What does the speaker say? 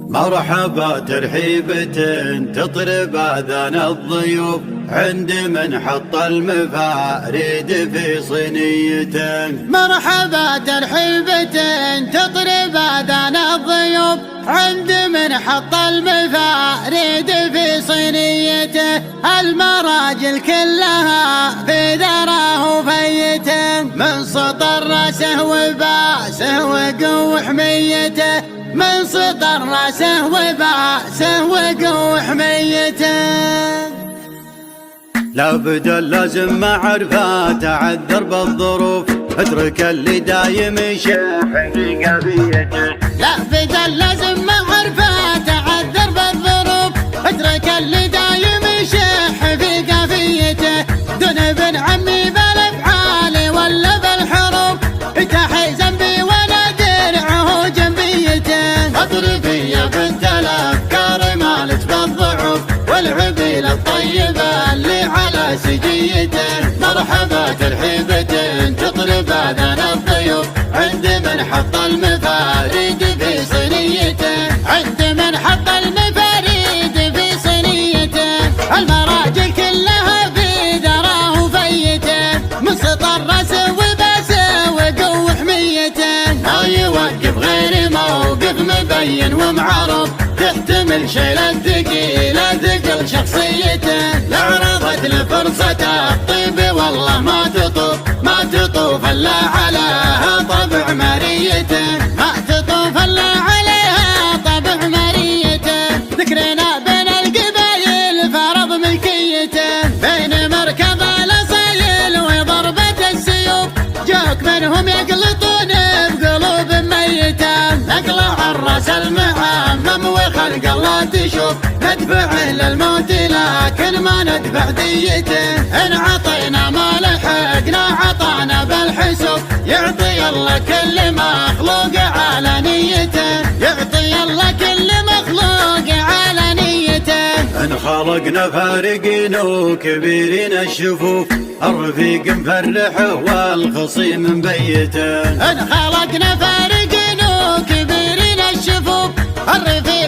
مرحبا ترحيبة تطرب آذان الضيوف عند من حط المفاريد في صينيته. مرحبا ترحيبة تطرب آذان الضيوف عند من حط المفاريد في صينيته. المراجل كلها في ذراه وفيته، من سطر راسه وباسه وقوح حميته، من سطر راسه وباسه وقوح حميته. لابد لازم معرفة تعذر بالظروف، اترك اللي دايم يشح في قضيته. لابد لازم معرفة تعذر بالظروف، اترك اللي دايم يشح في قضيته. دون ابن عمي بالافعال ولا بالحروف، تحي ذنبي ولا درعه جنبيته. اضربي يا بنت الافكار مالت بالضعف، والعبيله الطيبه اللي على سجيته. مرحبا ترحيبة تطرب آذان الضيوف عند من حط المفاريد في صينيته، عند من حط المفاريد في صينيته. المراجل كلها في ذراه وفيته، من سطر راسه وباسه وقوح حميته. ما يوقف غير موقف مبين ومعروف، تحتمل شيل الثقيل ثقل شخصيته. لعرضت لفرصته الطيب والله ما تطوف الا عليها طبع مريته، ما تطوف الا عليها طبع مريته. ذكرنا بين القبايل فرض ملكيته، بين مركب الاصايل وضربة السيوف. جاك منهم يقلطون بقلوب ميته، نقلع الراس المعمم وخلق الله تشوف. ندفعه للموت لكن ما ندفع ديته، ان عطينا ما لحقنا عطانا بالحسوب. يعطي الله كل مخلوق على نيته، يعطي الله كل مخلوق على نيته. ان خلقنا فارقين وكبيرين الشفوف، الرفيق مفرحه والخصيم مبيته. ان خلقنا فارقين وكبيرين الشفوف، الرفيق